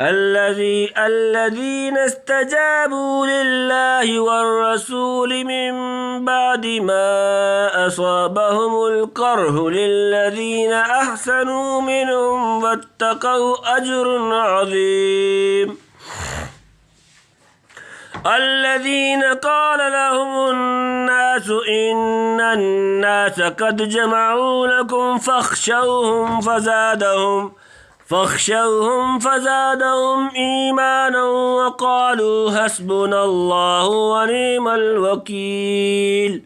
الذين استجابوا لله والرسول من بعد ما أصابهم القرح للذين أحسنوا منهم واتقوا أجر عظيم. الذين قال لهم الناس إن الناس قد جمعوا لكم فاخشوهم فزادهم إيمانا وقالوا حسبنا الله ونعم الوكيل.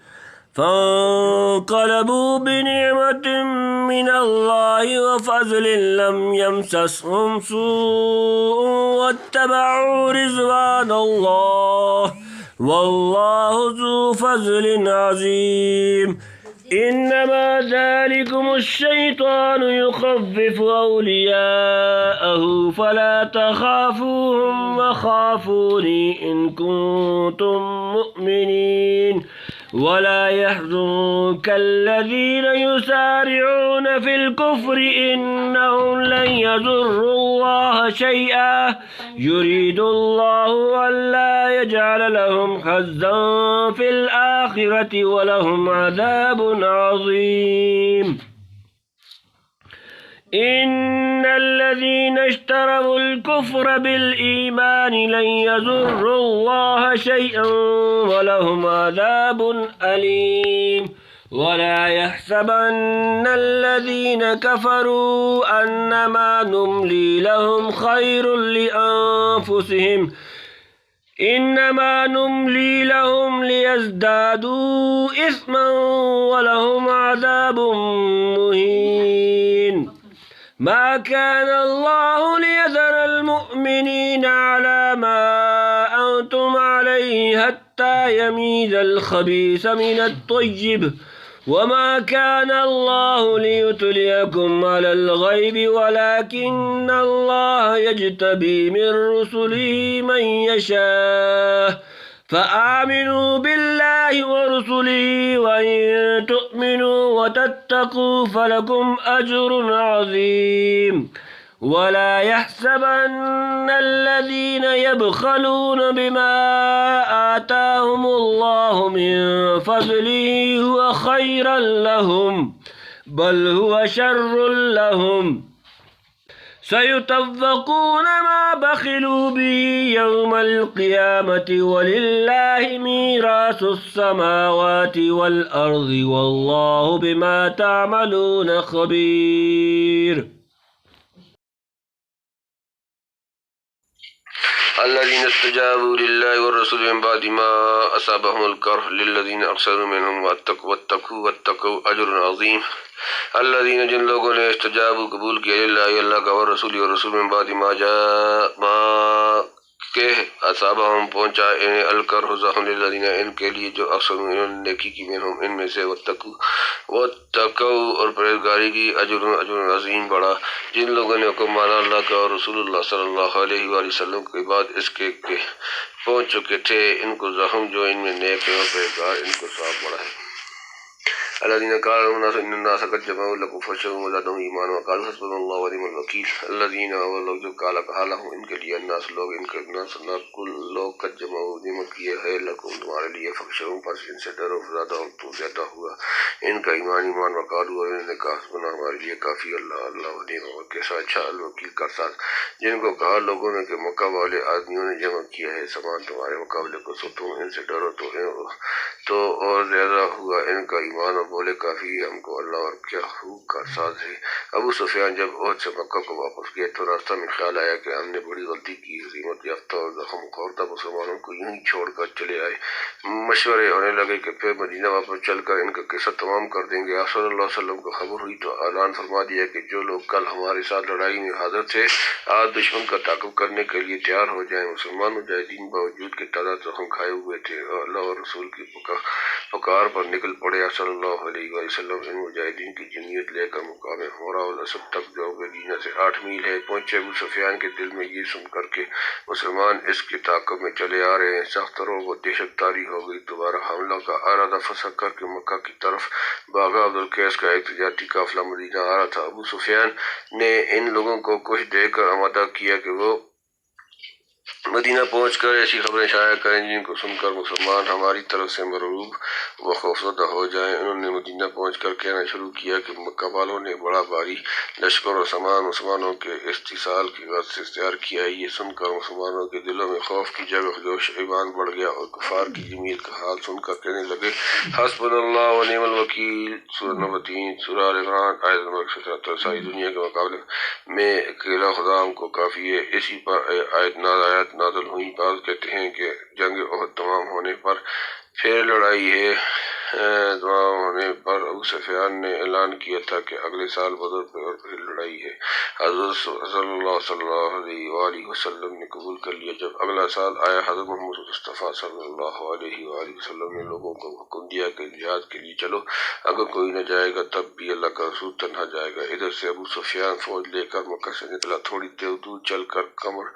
فانقلبوا بنعمة من الله وفضل لم يمسسهم سوء واتبعوا رضوان الله والله ذو فضل عظيم. إنما ذلكم الشيطان يخوف أولياءه فلا تخافوهم وخافوني إن كنتم مؤمنين. ولا يحزنك الذين يسارعون في الكفر إنهم لن يضروا الله شيئا يريد الله ألا يجعل لهم حظا في الآخرة ولهم عذاب عظيم. إن الذين اشتروا الكفر بالإيمان لن يضروا الله شيئا ولهم عذاب أليم. ولا يحسبن الذين كفروا أنما نملي لهم خير لأنفسهم إنما نملي لهم ليزدادوا إثما ولهم عذاب مهين. ما كان الله ليذر المؤمنين على ما أنتم عليه حتى يميز الخبيث من الطيب وما كان الله ليطلعكم على الغيب ولكن الله يجتبي من رسله من يشاء. فآمنوا بالله ورسله وإن تؤمنوا وتتقوا فلكم أجر عظيم. ولا يحسبن الذين يبخلون بما آتاهم الله من فضله هو خيرا لهم بل هو شر لهم. سيطوقون ما بخلوا به يوم القيامة ولله ميراث السماوات والأرض والله بما تعملون خبير. الذين استجابوا لله والرسول من بعد ما أصابهم القرح للذين أحسنوا منهم واتقوا أجر عظيم. الذين جن لوگوں نے استجابوا قبول کیا اللہ کا والرسول من بعد ما کہ اصابہم پہنچا انہیں القرح زخم للذین ان کے لیے جو احسنوا انہوں نے نیکی کی منہم ان میں سے واتقوا اور پرہیزگاری کی اجر عظیم بڑا. جن لوگوں نے حکم مانا اللہ کا اور رسول اللہ صلی اللہ علیہ وآلہ وسلم کے بعد اس کے پہنچ چکے تھے ان کو زخم جو ان میں نیک ہے اور پرہیزگار ان کو ثواب بڑا ہے. الذين قالوا الناس ان الناس قد جمعوا لكم فاخشوهم وزادهم ايمانا وقالوا حسبنا الله ونعم الوكيل. الذين لوگ جو قال کہا لهم ان کے لیے الناس لوگ ان کے ناس کل لوگ قد جمعوا جمع کیے ہے لكم تمہارے لیے فاخشوهم پس ان سے ڈرو فزادهم تو زیادہ ہوا ان کا ایمان وقالوا اور انہوں نے کہا حسبنا ہمارے لیے کافی اللہ ونعم الوکیل کیسا اچھا الوکیل کا ساتھ. جن کو کہا لوگوں نے کہ مکہ والے آدمیوں نے جمع کیا ہے سامان تمہارے مقابلے کو سو تم ان سے ڈرو تو اور زیادہ ہوا ان کا ایمان اور بولے کافی ہم کو اللہ اور کیا خوب کا ساز ہے. ابو سفیان جب عہد سے مکہ کو واپس گئے تو راستہ میں خیال آیا کہ ہم نے بڑی غلطی کی. غنیمت یافتہ اور زخم خوردہ مسلمانوں کو یوں ہی چھوڑ کر چلے آئے. مشورے ہونے لگے کہ پھر مدینہ واپس چل کر ان کا قصہ تمام کر دیں گے. آپ صلی اللہ علیہ وسلم کو خبر ہوئی تو اعلان فرما دیا کہ جو لوگ کل ہمارے ساتھ لڑائی میں حاضر تھے آج دشمن کا تعاقب کرنے کے لیے تیار ہو جائیں. مسلمان مجاہدین باوجود کے تعداد زخم کھائے ہوئے تھے اور اللہ اور رسول کی پکار پر نکل پڑے. صلی اللہ علیہ وسلم ان مجاہدین کی جمعیت لے کر مقام حورا والاسد تک جو مدینہ سے 8 میل ہے پہنچے. ابو سفیان کے دل میں یہ سن کر کے مسلمان اس کے تعاقب میں چلے آ رہے ہیں سخت روب و دہشت طاری ہو گئی. دوبارہ حملہ کا ارادہ فسخ کر کے مکہ کی طرف بھاگا. عبدالقیس کا ایک تجارتی قافلہ مدینہ آ رہا تھا. ابو سفیان نے ان لوگوں کو کچھ دے کر آمادہ کیا کہ وہ مدینہ پہنچ کر ایسی خبریں شائع کریں جن کو سن کر مسلمان ہماری طرف سے مرعوب و خوفزدہ ہو جائیں۔ انہوں نے مدینہ پہنچ کر کہنا شروع کیا کہ مکہ والوں نے بڑا بھاری لشکر و سامان مسلمانوں کے استحصال کی غرض سے تیار کیا ہے۔ یہ سن کر مسلمانوں کے دلوں میں خوف کی جگہ جوش ایمان بڑھ گیا اور کفار کی جمیل کا حال سن کر کہنے لگے حسبنا اللہ و نعم الوکیل۔ سورہ نمبر 3 سورہ آل عمران آیت نمبر 177۔ ساری دنیا کے مقابلے میں اکیلا خدا ہم کو کافی ہے۔ اسی پر آیت نازل ہوئی۔ بعض کہتے ہیں کہ جنگ احد تمام ہونے پر پھر لڑائی ہے۔ تمام ہونے پر ابو سفیان نے اعلان کیا تھا کہ اگلے سال بدر پر پھر لڑائی ہے۔ حضرت صلی اللہ علیہ وآلہ وسلم نے قبول کر لیا۔ جب اگلا سال آیا حضرت محمد مصطفیٰ صلی اللہ علیہ وآلہ وسلم نے لوگوں کو حکم دیا کہ جہاد کے لیے چلو، اگر کوئی نہ جائے گا تب بھی اللہ کا رسول تنہا جائے گا۔ ادھر سے ابو سفیان فوج لے کر مکہ سے نکلا۔ تھوڑی دور چل کر کمر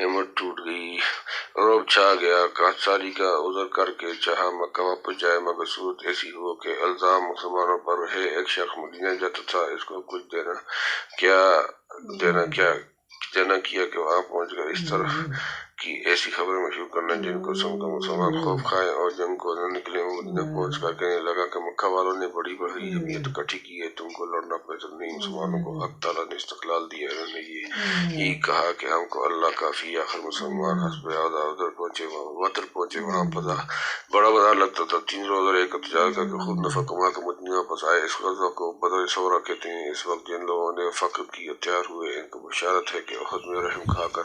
ہمت ٹوٹ گئی، رعب چھا گیا۔ قحط سالی کا عذر کر کے چاہا مکہ واپس جائے، مگر صورت ایسی ہو کہ الزام مسلمانوں پر ہے۔ ایک شخص مدینہ جاتا تھا، اس کو کچھ دینا کیا کہ وہاں پہنچ کر اس طرح کی ایسی خبریں مشہور کرنا جن کو سن کر مسلمان خوف کھائے اور جنگ کو نہ نکلے۔ وہ مدینہ پہنچ کر کہنے لگا کہ مکہ والوں نے بڑی بڑی جمعیت اکٹھی کی ہے، تم کو لڑنا بہتر نہیں۔ مسلمانوں کو حق تعالیٰ نے استقلال دیا۔ انہوں نے یہ کہا کہ ہم کو اللہ کافی ہے۔ آخر مسلمان حسب ادھر پہنچے، وہاں بڑا بازار لگتا تھا۔ 3 روز اور ایک تجارت کر کے خود نفع کما کے مدینہ واپس آئے۔ اس غزوہ کو بدر صغریٰ کہتے ہیں۔ اس وقت جن لوگوں نے فقر کی اختیار ہوئے، ان کو بشارت ہے کہ احد میں رحم کھا کر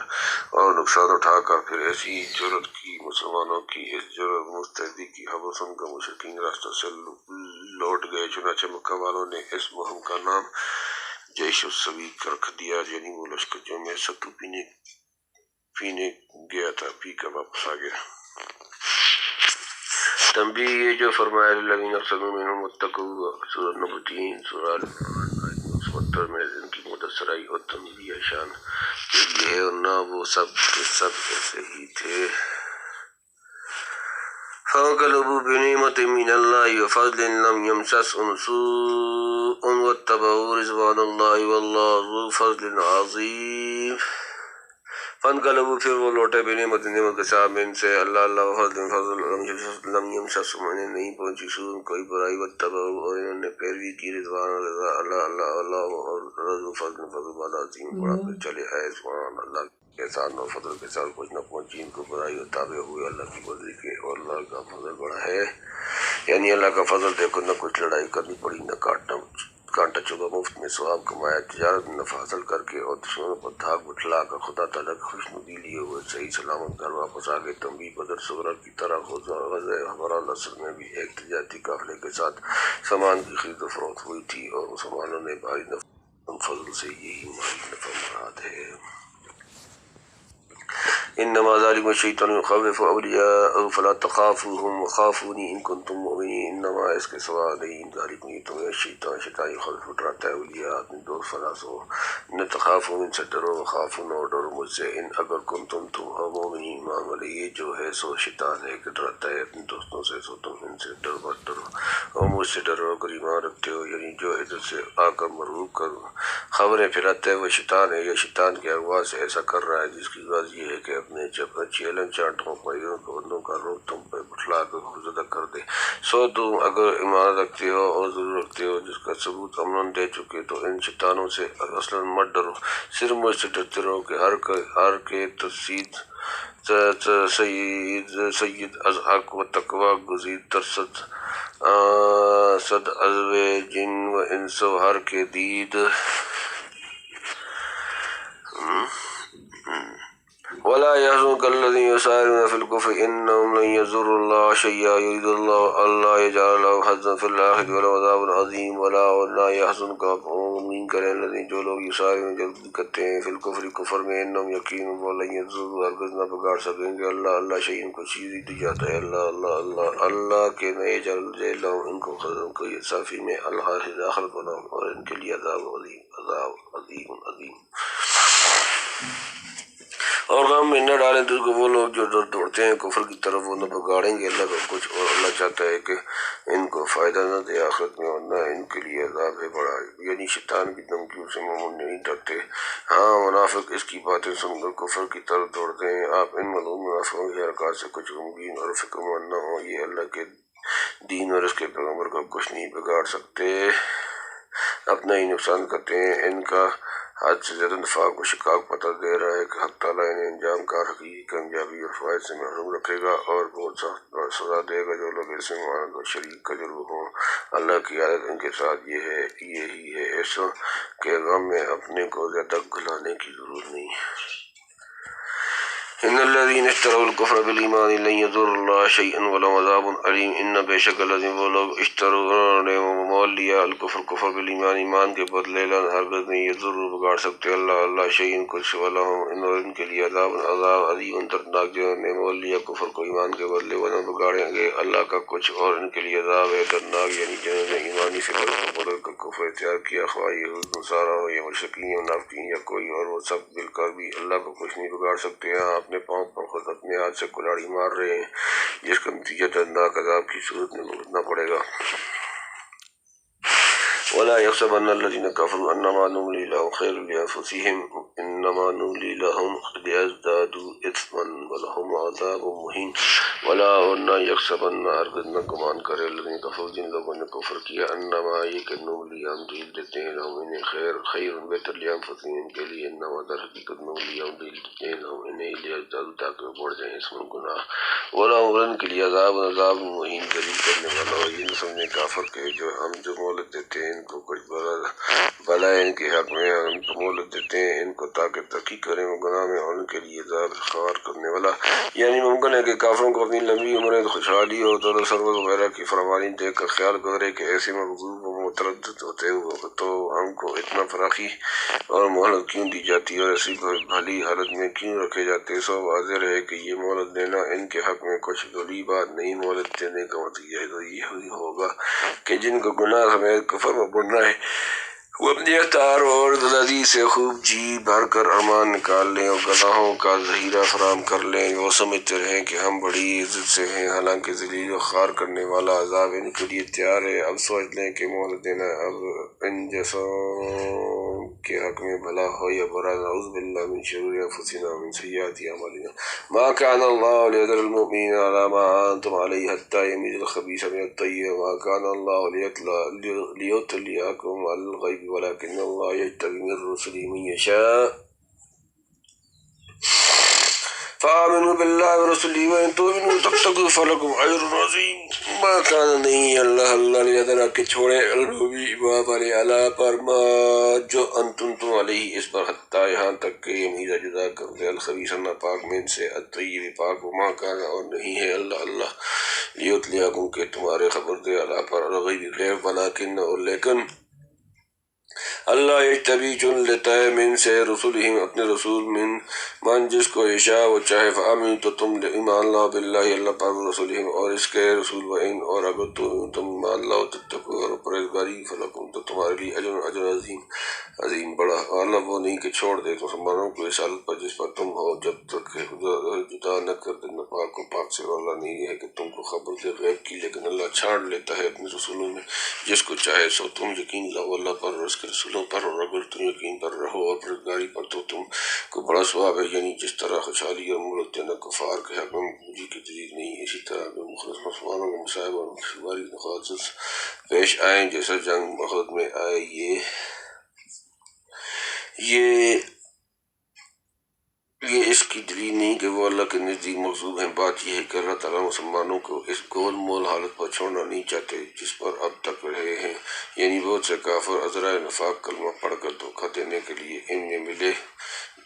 اور نقصان اٹھا کر پھر ایسی جرأت کی۔ مسلمانوں کی اس جرأت مستعدی کی خبر سن کر مشرکین راستہ سے لوٹ گئے۔ چنانچہ مکہ والوں نے اس مہم کا نام جیش السویق رکھ دیا، یعنی وہ لشکر جو میں ستو پینے گیا تھا پی کر واپس آ گیا۔ تنبیہ، یہ جو فرمایا للذین احسنوا منہم واتقوا، سورہ نمبر 3 سورہ آل عمران آیت نمبر 77 میں ان کی مدثرائی اور تنبیہ شان کے لیے ہے، اور نہ وہ سب کے سب ایسے ہی تھے۔ فانقلبوا بنعمۃ من اللہ وفضل لم یمسسهم سوء واتبعوا رضوان اللہ واللہ ذو فضل عظیم۔ فانقلبوا، پھر وہ لوٹے، بنعمت کے ساتھ من سے اللہ فضل لم یمسسهم، انہیں نہیں پہنچی سوء کوئی برائی، واتبعوا، اور انہوں نے پیروی کی، رضوان اللہ اور ذو فضل والا عظیم بڑا، پھر چلے آئے سبحان اللہ کے احسان اور فضل کے ساتھ کچھ نہ پہنچی ان کو برائی، اور تابع ہوئے اللہ کی مرضی کے، اور اللہ کا فضل بڑا ہے۔ یعنی اللہ کا فضل دیکھو، نہ کچھ لڑائی کرنی پڑی، نہ کانٹا چبھا، مفت میں ثواب کمایا، تجارت میں نفع حاصل کر کے اور دشمنوں پر دھاک بٹھلا کر خدا تعالیٰ کی خوشنودی لیے ہوئے صحیح سلامت گھر واپس آ گئے۔ تنبیہ، بدر صغریٰ کی طرح غزوہ حمراء اصل میں بھی ایک تجارتی قافلے کے ساتھ سامان کی خرید و فروخت ہوئی تھی، اور مسلمانوں نے بھاری نفع فضل سے یہی مالی نفع مراد ہے۔ انما ذلکم الشیطان یخوف اولیاءہ فلا تخافوہم وخافونی ان کنتم مؤمنین۔ انما اس کے سوا نہیں، ذالکم یہ تمہیں شیطان یخوف ڈراتا ہے اولیاء اپنے دوست، فلا سو نہ تخافوا ان سے ڈرو، وخافون اور ڈرو مجھ سے، ان اگر تم ہو مومنین ایمان والے۔ یہ جو ہے سو شیطان ہے کہ ڈراتا ہے اپنے دوستوں سے، سو تم ان سے ڈرو اور مجھ سے ڈرو اگر ایمان رکھتے ہو۔ یعنی جو ادھر سے آ کر مرعوب کر خبریں پھیلاتا ہے وہ شیطان ہے، یا شیطان کے اغوا سے ایسا کر رہا ہے، جس کی غرض یہ ہے کہ اپنے چیلن چانٹوں پائیوں کو بندوں کا روح تم پہ بٹھلا کر خوفزدہ کر دے۔ سو تم اگر ایمان رکھتے ہو اور ضرور رکھتے ہو، جس کا ثبوت عملاً دے چکے، تو ان شیطانوں سے اصلاً مت ڈرو، صرف مجھ سے ڈرتے رہو کہ ہر کے سید از حق و تقوی گزید تر صد عزو جن و انس و ہر کے دید۔ ولا يحزنك الذين يسارعون في الكفر انهم لن يضروا الله شيئا يريد الله الا يجعل لهم حظا في الاخره ولهم عذاب عظيم۔ ولا يحزنك امین کریں الذين، جو لوگ یسارعون جلدی کرتے ہیں، فی الکفر کفر میں، انہم یقین وہ لن یضروا ہرگز نہ بگاڑ سکیں گے اللہ شیئا کوئی چیز دی جاتا ہے، اللہ کے نئے جل لهم ان کو خزن کو صافی میں آخرت ولهم اور ان کے لیے عذاب عظیم۔ اور غم میں نہ ڈالیں تو وہ لوگ جو دوڑتے ہیں کفر کی طرف وہ نہ بگاڑیں گے اللہ کا کچھ، اور اللہ چاہتا ہے کہ ان کو فائدہ نہ دے آخرت میں، اور نہ ان کے لیے عذاب ہے بڑا، یعنی شیطان کی دھمکیوں سے مومن نہیں ڈرتے۔ ہاں منافق اس کی باتیں سن کر کفر کی طرف دوڑتے ہیں، آپ ان ملعون منافقوں کی حرکات سے کچھ غمگین اور فکر مند نہ ہوں، یہ اللہ کے دین اور اس کے پیغمبر کا کچھ نہیں بگاڑ سکتے، اپنا ہی نقصان کرتے ہیں۔ ان کا حد سے زیادہ نفاق و شقاق پتہ دے رہا ہے کہ حق تعالیٰ انہیں انجام کار حقیقی کامیابی اور فوائد سے محروم رکھے گا اور بہت سخت سزا دے گا جو لوگ اس میں مانند اور شریک کا ضرور ہوں۔ اللہ کی عادت ان کے ساتھ یہی ہے، ایسا کہ غم میں اپنے کو زیادہ گھلانے کی ضرورت نہیں۔ ان الذین اشتروا الکفر بالایمان لن یضروا اللہ شیئا ولہم عذاب علیم۔ ان بے شک الذین وہ لوگ اشتروا انہوں نے مول لیا الکفر کفر بالایمان ایمان کے بدلے لن ہرگز نہیں یضروا بگاڑ سکتے اللہ شیئا کچھ ولہم ان کے لیے عذاب عظیم دردناک، جنہوں نے مول لیا کفر کو ایمان کے بدلے وہ نہ بگاڑیں گے اللہ کا کچھ، اور ان کے لیے عذاب ہے دردناک، یعنی جنہوں نے ایمانی فکر کو بدل کر کفر اختیار کیا، خواہ یہود نصارہ ہو یا مشرکین یا منافقین یا کوئی اور، وہ سب مل کر بھی اللہ کو کچھ نہیں بگاڑ سکتے۔ ہاں اپنے پاؤں پر خود اپنے ہاتھ سے کلاڑی مار رہے ہیں جس کا نتیجہ دردناک عذاب کی صورت میں بھگتنا پڑے گا۔ ولا يحسبن الذين كفروا انما نملي لهم خير لانفسهم انما نملي لهم ليزدادوا اثما ولهم عذاب مهين۔ ولا اور نہ یحسبن ہرگز نہ گمان کرے الذين كفروا جن لوگوں نے کفر کیا، انما یہ کہ نملی ہم ڈھیل دیتے ہیں لهم انہیں خیر بہتر لانفسهم ان کے لیے، انما در حقیقت نملی ہم ڈھیل دیتے ہیں لهم انہیں ليزدادوا تاکہ وہ بڑھ جائیں اسم گناہ، ولهم ان کے لیے عذاب مہین ذلیل کرنے والا، اور یہ نہ سمجھیں کافر کہ جو مہلت دیتے ہیں ان کو کچھ بلا ہے ان کے حق میں، ہم تو مہلت دیتے ہیں ان کو تاکہ ترقی کریں وہ گناہ میں، اور ان کے لیے عذاب خوار کرنے والا۔ یعنی ممکن ہے کہ کافروں کو اپنی لمبی عمریں خوشحالی اور دولت و ثروت وغیرہ کی فراوانی دیکھ کر خیال گزرے کہ ایسے مغضوب و متردد ہوتے ہوئے تو ہم کو اتنا فراخی اور مہلت کیوں دی جاتی اور ایسی بھلی حالت میں کیوں رکھے جاتے، سو واضح ہے کہ یہ مہلت دینا ان کے حق میں کچھ بڑی بات نہیں۔ مہلت دینے کا نتیجہ تو یہ ہوگا کہ جن کو گناہ سمیت کفر میں بڑھنا ہے وہ اپنی اختیار اور دلادی سے خوب جی بھر کر ارمان نکال لیں اور گناہوں کا ذخیرہ فراہم کر لیں، وہ سمجھتے رہیں کہ ہم بڑی عزت سے ہیں، حالانکہ ذلیل و خوار کرنے والا عذاب ان کے لیے تیار ہے۔ اب سوچ لیں کہ مہلت دینا اب ان جیسوں کے حق میں بھلا ہو یا برا، نعوذ باللہ من شرور انفسنا ومن سیئات اعمالنا، ما كان الله ليذر المؤمنين على ما انتم عليه حتى يميز الخبيث من الطيب، وما كان الله ليطلعكم على الغيب ولكن الله يجتبي من رسله من يشاء فآمنوا بالله ورسوله وإن تؤمنوا تتقوا فلكم أجر عظيم۔ ما كان نہیں اللہ لیذر کہ چھوڑے المؤمنین پر ما جو انتم تم علیہ اس پر حتیٰ یہاں تک کہ یمیزہ جدا کر دے الخبیث ناپاک من سے الطیب پاک، وما کان اور نہیں ہے اللہ لیطلعکم کہ تمہارے خبر دے اللہ پر الغیب غیب، ولیکن اور لیکن اللہ یجتبی چن لیتا ہے من سے رسولہم اپنے رسول من جس کو یشاء وہ چاہے، فآمنوا تو تم ایمان لاؤ باللہ اللہ پر رسولہم اور اس کے رسول، وإن اور اگر تم ایمان لاؤ تتقوا اور پرہیزگاری فلکم تو تمہارے لیے اجر عظیم بڑا۔ اللہ وہ نہیں کہ چھوڑ دے مسلمانوں کو اس حالت پر جس پر تم ہو جب تک کہ جدا نہ کر دے ناپاک کو پاک سے، اور اللہ نہیں ہے کہ تم کو خبر دے غیب کی، لیکن اللہ چھاڑ لیتا ہے اپنے رسولوں میں جس کو چاہے، سو تم یقین لاؤ اللہ پر اور اس کے رسولوں پر، اور اگر تم یقین پر رہو اور پرہیزگاری پر تو تم کو بڑا ثواب ہے۔ یعنی جس طرح خوشحالی اور مہلت دینا کفار کے حق میں پوجی کی دلیل نہیں ہے، اسی طرح جو مخلص مسلمانوں کو مصائب اور مشکلات نخواص پیش آئیں جیسا جنگ احد میں آئے، یہ اس کی دلیل نہیں کہ وہ اللہ کے نزدیک مغضوب ہیں۔ بات یہ ہے کہ اللہ تعالیٰ مسلمانوں کو اس گول مول حالت پر چھوڑنا نہیں چاہتے جس پر اب تک رہے ہیں، یعنی بہت سے کافر عذرائے نفاق کلمہ پڑھ کر دھوکہ دینے کے لیے ان میں ملے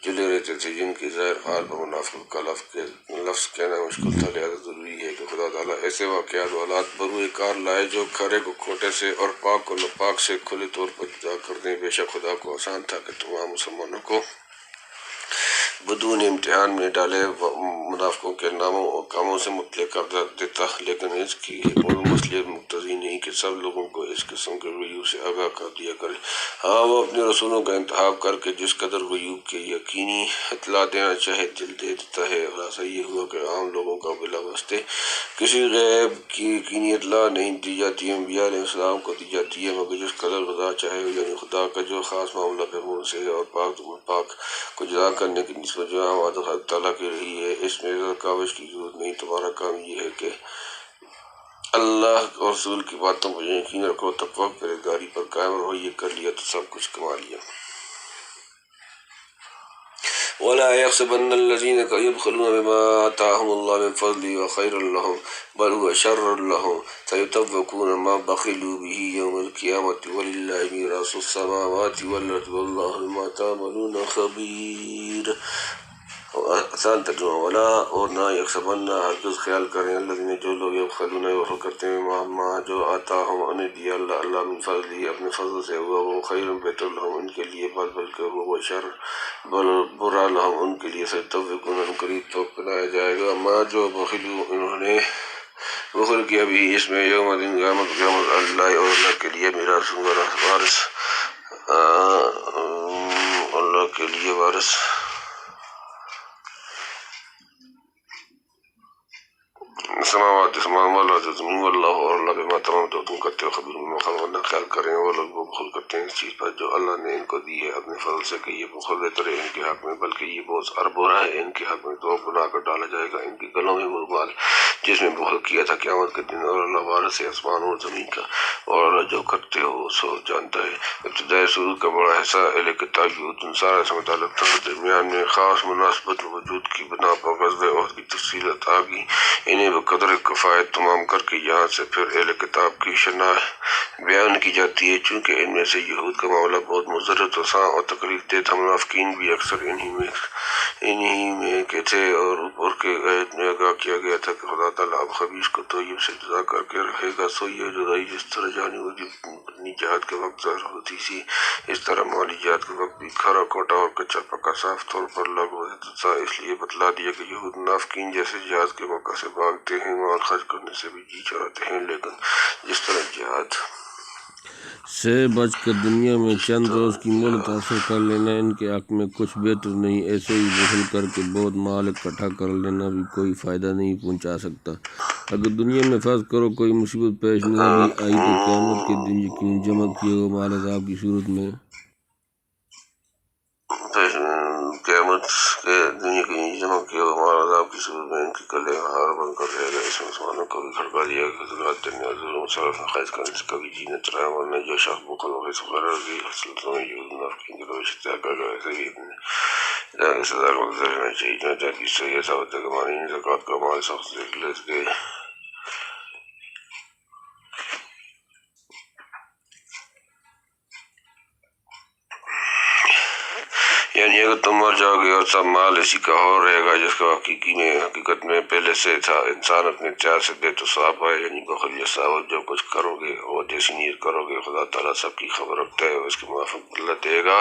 جلے رہتے تھے، جن کی ظاہر حال پر منافق کا لفظ کہنا مشکل تھا، لہذا ضروری ہے کہ خدا تعالیٰ ایسے واقعات و حالات بروئے کار لائے جو کھرے کو کھوٹے سے اور پاک کو ناپاک سے کھلے طور پر جدا کر دیں۔ بے شک خدا کو آسان تھا کہ تمام مسلمانوں کو بدون امتحان میں ڈالے، منافقوں کے ناموں اور کاموں سے مطلع کر دیتا، لیکن اس کی مسئلے حجت مقتضی نہیں کہ سب لوگوں کو اس قسم کے غیوب سے آگاہ کر دیا کرے۔ ہاں وہ اپنے رسولوں کا انتخاب کر کے جس قدر غیوب کے یقینی اطلاع دینا چاہے دل دے دیتا ہے۔ خلاصہ یہ ہوا کہ عام لوگوں کا بلا واسطے کسی غیب کی یقینی اطلاع نہیں دی جاتی، انبیاء علیہ السلام کو دی جاتی ہے، مگر جس قدر خدا چاہے، یعنی خدا کا جو خاص معاملہ پیغمبر سے ہے اور پاک کو جدا کرنے کی نسبت جو عام عادت حق تعالیٰ کی رہی ہے، اس میں رکاوٹ کی ضرورت نہیں۔ تمہارا کام یہ ہے کہ اللہ اور رسول کی باتوں پر یقین رکھو، تقویٰ پرہیزگاری پر قائم رہو، یہ کر لیا تو سب کچھ کما لیا۔ وَلَا يَحْسَبَنَّ الَّذِينَ يَبْخَلُونَ بِمَا آتَاهُمُ اللَّهُ مِنْ فَضْلِهِ وَخَيْرًا لَهُمْ بَلْ هُوَ شَرٌّ لَهُمْ سَيُطَوَّقُونَ مَا بَخِلُوا بِهِ يَوْمَ الْقِيَامَةِ وَلِلَّهِ مِيرَاثُ السَّمَاوَاتِ وَالْأَرْضِ وَاللَّهُ بِمَا تَعْمَلُونَ خَبِيرٌ۔ آسان ترجمہ، ولا اور نہ یکسبن ہرگز خیال کریں الذین جو لوگ یبخلون بخل کرتے ہیں ما جو آتاہم انہیں دیا اللہ من فضلہ اپنے فضل سے، ہوا وہ خیر بہتر لہم ان کے لیے، بلکہ وہ شر برا لہم ان کے لیے، سیطوقون ان قریب تو پنایا جائے گا ما جو بخلوا انہوں نے بخل کیا بھی اس میں، یوم دن قیامت اللہ اور اللہ کے لیے میراث وارث، اللہ کے لیے وارث سماوات والارض زمین، واللہ اور اللہ بما تعملون جو تم کرتے ہو خبیر بما خلق، نہ خیال کریں وہ لوگ وہ بخل کرتے ہیں اس چیز پر جو اللہ نے ان کو دی ہے اپنے فضل سے کہ یہ بخل بہتر ہے ان کے حق میں، بلکہ یہ بہت اور برا ہے ان کے حق میں، تو گناہ کر ڈالا جائے گا ان کے گلوں میں وہ بال جس میں بخل کیا تھا قیامت کے دن، اور اللہ وارث ہے آسمان اور زمین کا، اور اللہ جو کرتے ہو سو جانتا ہے۔ ابتدائی سورت کا بڑا حصہ اہل کتاب یہود نصارہ سے متعلق تھا، درمیان میں خاص مناسبت وجود کی بنا پر غزوہ احد کی تفصیلات آ گئی، انہیں بقدر کفایت تمام کر کے یہاں سے پھر اہل کتاب کی شناخت بیان کی جاتی ہے، چونکہ ان میں سے یہود کا معاملہ بہت مضر وساں اور تکلیف دہ تھا، منافقین بھی اکثر انہی میں کے تھے، اور اوپر کے آیت میں آگاہ کیا گیا تھا کہ خدا تعالیٰ اب خبیث کو طیب سے جدا کر کے رہے گا، سو یہ جدائی جس طرح جانی وجود جہاد کے وقت ظاہر ہوتی تھی، اس طرح مالی جہاد کے وقت بھی کھرا کھوٹا اور کچا پکا صاف طور پر لاگو ہوتا تھا۔ اس لیے بتلا دیا کہ یہود منافقین جیسے جہاد کے موقع سے بھاگتے ہیں، مال خرچ کرنے سے بھی جی چراتے ہیں، لیکن جس طرح جہاد سے بچ کر دنیا میں چند روز کی مہلت حاصل کر لینا ان کے حق میں کچھ بہتر نہیں، ایسے ہی بخل کر کے بہت مال اکٹھا کر لینا بھی کوئی فائدہ نہیں پہنچا سکتا۔ اگر دنیا میں فرض کرو کوئی مصیبت پیش نہ بھی آئی تو قیامت کے دن یقین جمع کیے ہوئے مال عذاب کی صورت میں جمع کیا ہمارا عذاب کی صورت میں ان کے گلے ہار بن کر رہے گا۔ اس مسلمانوں کو بھی کھڑکا دیا کہ حضرات دینے اور ظلم صرف خیز کرنے سے کبھی جی نہ چڑھائے، ورنہ جو شخص بخل و غیظ وغیرہ کی حسلتوں میں یہود منافقین کے روش اختیار کر گئے، ایسے ہی اپنے سزا کو منتظر رہنا چاہیے، چنانچہ حدیث سے یہ ثابت ہے کہ مانین زکوٰۃ کا مال سخت سے لے گئے یعنی اگر تم مر جاؤ گے اور سب مال اسی کا ہو رہے گا جس کا حقیقت میں پہلے سے تھا، انسان اپنے اختیار سے دے تو ثواب پائے، یعنی بخل جیسا، اور جو کچھ کرو گے اور جیسی نیت کرو گے خدا تعالیٰ سب کی خبر رکھتا ہے، اس کے موافق اللہ دے گا۔